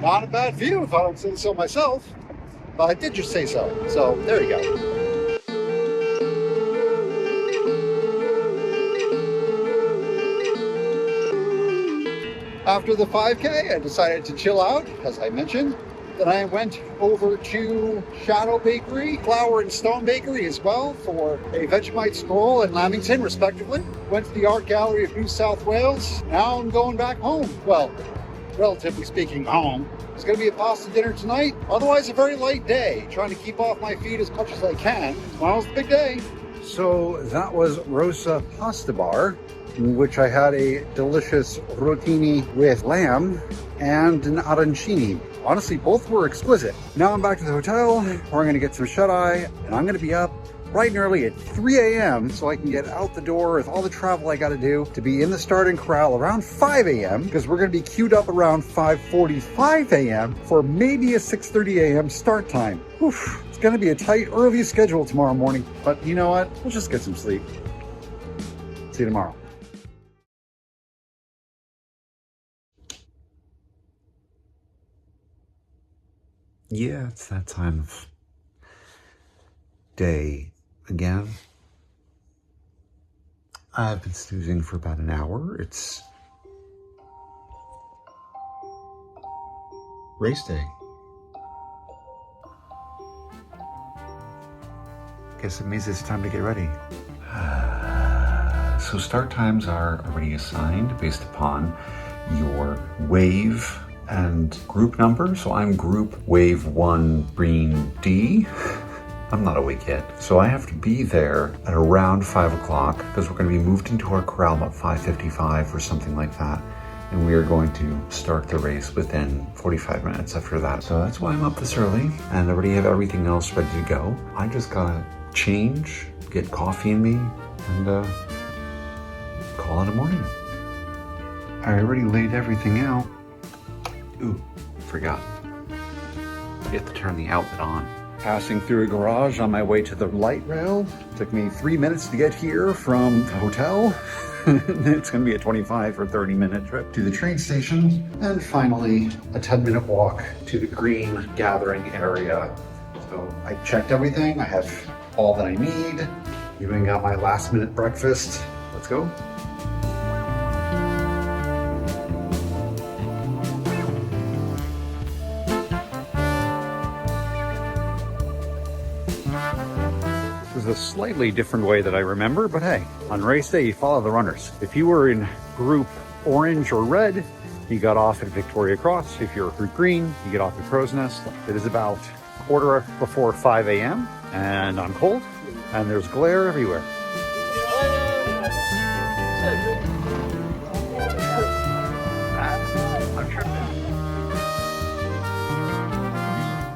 Not a bad view if I don't say so myself. But I did just say so. So there you go. After the 5K, I decided to chill out, as I mentioned. Then I went over to Shadow Bakery, Flower and Stone Bakery as well for a Vegemite stroll in Lamington, respectively. Went to the Art Gallery of New South Wales. Now I'm going back home. Well, relatively speaking, home. It's going to be a pasta dinner tonight. Otherwise, a very light day. Trying to keep off my feet as much as I can. Tomorrow's the big day. So that was Rosa Pasta Bar, in which I had a delicious rotini with lamb and an arancini. Honestly, both were exquisite. Now I'm back to the hotel, where I'm going to get some shut-eye, and I'm going to be up bright and early at 3 a.m. so I can get out the door with all the travel I got to do to be in the starting corral around 5 a.m. because we're going to be queued up around 5:45 a.m. for maybe a 6:30 a.m. start time. Oof, it's going to be a tight, early schedule tomorrow morning, but you know what? We'll just get some sleep. See you tomorrow. Yeah, it's that time of day again. I've been snoozing for about an hour. It's race day. Guess it means it's time to get ready. So start times are already assigned based upon your wave and group number. So I'm group wave 1 green D. I'm not awake yet. So I have to be there at around 5 o'clock because we're going to be moved into our corral about 5:55 or something like that. And we are going to start the race within 45 minutes after that. So that's why I'm up this early and already have everything else ready to go. I just gotta change, get coffee in me, and call it a morning. I already laid everything out. Ooh, forgot. You have to turn the outlet on. Passing through a garage on my way to the light rail. Took me 3 minutes to get here from the hotel. It's gonna be a 25 or 30-minute trip to the train station. And finally, a 10-minute walk to the green gathering area. So I checked everything. I have all that I need. Even got my last-minute breakfast. Let's go. A slightly different way that I remember, but hey, on race day you follow the runners. If you were in group orange or red, you got off at Victoria Cross. If you're group green, you get off at Crow's Nest. It is about quarter before 5 a.m. and I'm cold and there's glare everywhere.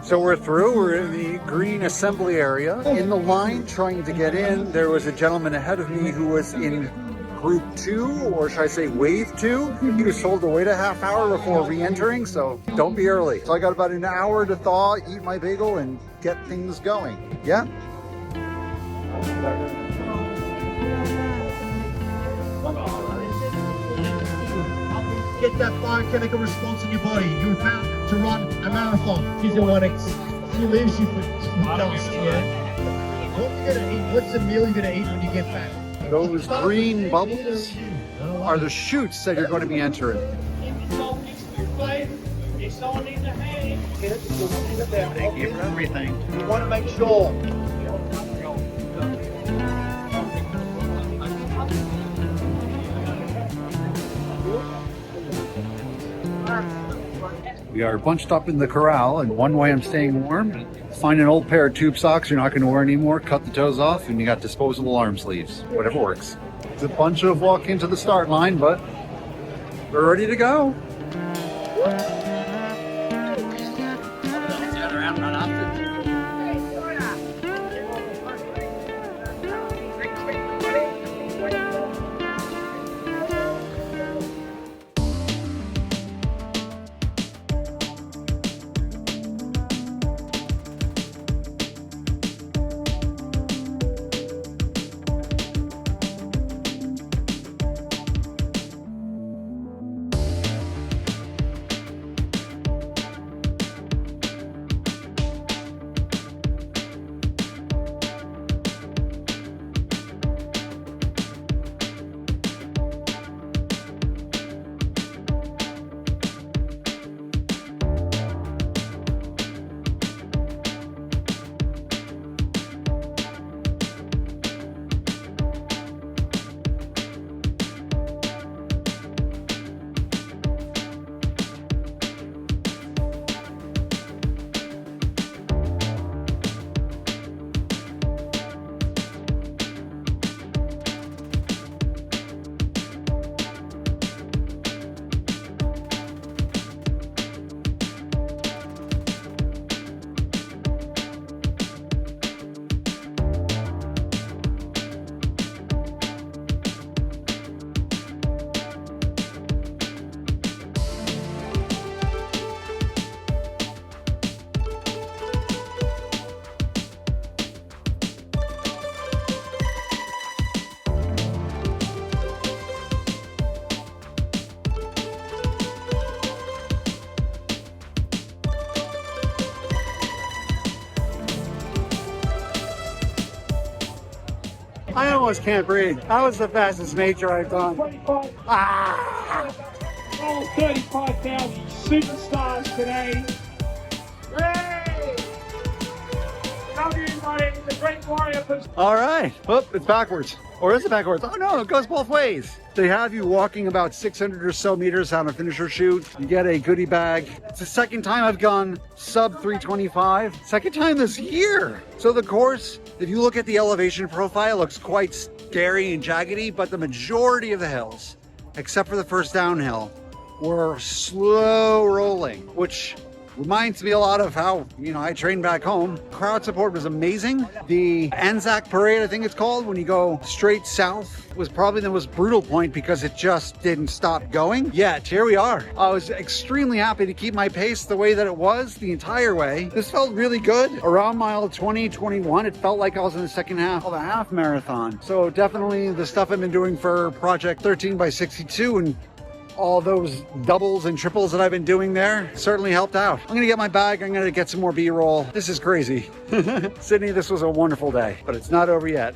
So we're through, we're in the green assembly area. In the line trying to get in, there was a gentleman ahead of me who was in group 2, or should I say wave 2. He was told to wait a half hour before re-entering, so don't be early. So I got about an hour to thaw, eat my bagel, and get things going. Yeah? Get that biochemical response in your body. You're about to run a marathon. She's a 1x. She leaves you for dust, yeah? What you gonna eat? What's the meal you're gonna eat when you get back? Those green bubbles are the chutes that you're going to be entering. Thank you for everything. You want to make sure. We are bunched up in the corral, and one way I'm staying warm, find an old pair of tube socks you're not going to wear anymore, cut the toes off, and you got disposable arm sleeves. Whatever works. It's a bunch of walk into the start line, but we're ready to go. I almost can't breathe. That was the fastest major I've done. 25, Ah! almost 35,000 superstars today. Yay! Come in, buddy, the Great Warrior. All right. Oh, it's backwards. Or is it backwards? Oh no, it goes both ways. They have you walking about 600 or so meters on a finisher chute. You get a goodie bag. It's the second time I've gone sub 325. Second time this year. So the course, if you look at the elevation profile, looks quite scary and jaggedy, but the majority of the hills, except for the first downhill, were slow rolling, which reminds me a lot of how, I trained back home. Crowd support was amazing. The Anzac Parade, I think it's called, when you go straight south, was probably the most brutal point because it just didn't stop going. Yet, here we are. I was extremely happy to keep my pace the way that it was the entire way. This felt really good. Around mile 20, 21, it felt like I was in the second half of a half marathon. So definitely the stuff I've been doing for Project 13 by 62 and all those doubles and triples that I've been doing there certainly helped out. I'm gonna get my bag, I'm gonna get some more B-roll. This is crazy. Sydney, this was a wonderful day, but it's not over yet.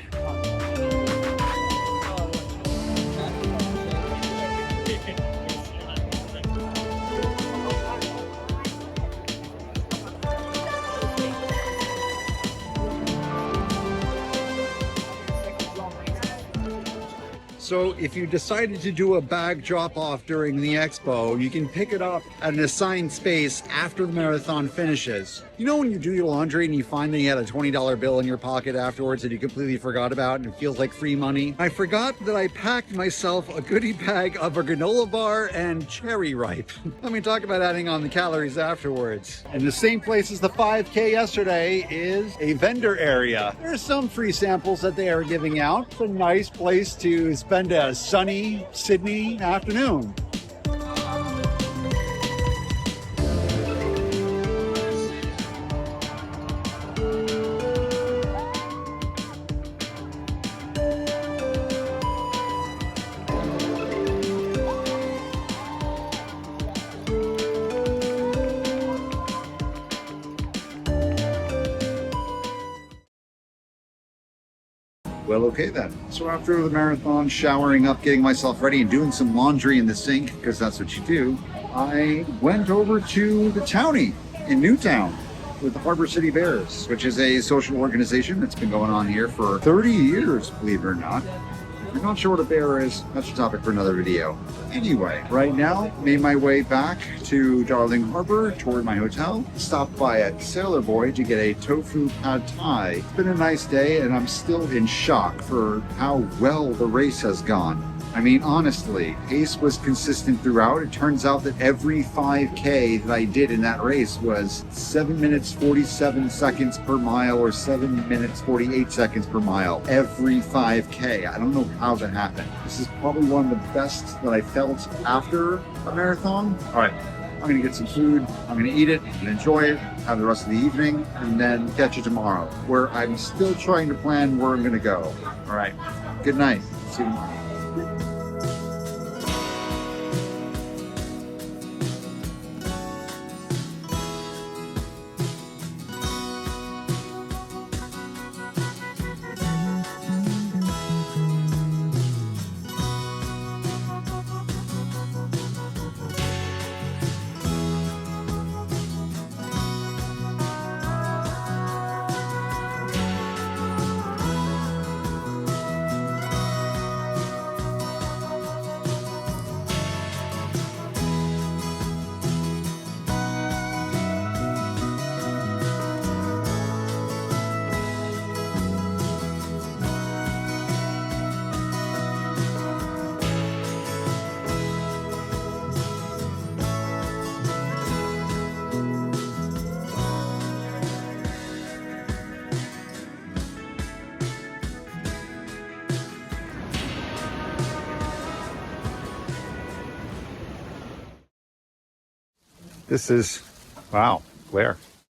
So if you decided to do a bag drop off during the expo, you can pick it up at an assigned space after the marathon finishes. You know when you do your laundry and you find that you had a $20 bill in your pocket afterwards that you completely forgot about and it feels like free money? I forgot that I packed myself a goodie bag of a granola bar and cherry ripe. Let me talk about adding on the calories afterwards. And the same place as the 5K yesterday is a vendor area. There's some free samples that they are giving out. It's a nice place to spend a sunny Sydney afternoon. Well, okay then. So after the marathon, showering up, getting myself ready, and doing some laundry in the sink, because that's what you do, I went over to the Townie in Newtown with the Harbour City Bears, which is a social organization that's been going on here for 30 years, believe it or not. I'm not sure what a bear is. That's a topic for another video. Anyway, right now, made my way back to Darling Harbour toward my hotel. Stopped by at Sailor Boy to get a tofu pad thai. It's been a nice day and I'm still in shock for how well the race has gone. I mean, honestly, pace was consistent throughout. It turns out that every 5K that I did in that race was 7 minutes 47 seconds per mile or 7 minutes 48 seconds per mile. Every 5K. I don't know how that happened. This is probably one of the best that I felt after a marathon. All right, I'm gonna get some food. I'm gonna eat it and enjoy it, have the rest of the evening, and then catch you tomorrow, where I'm still trying to plan where I'm gonna go. All right, good night. See you tomorrow. This is, wow, where?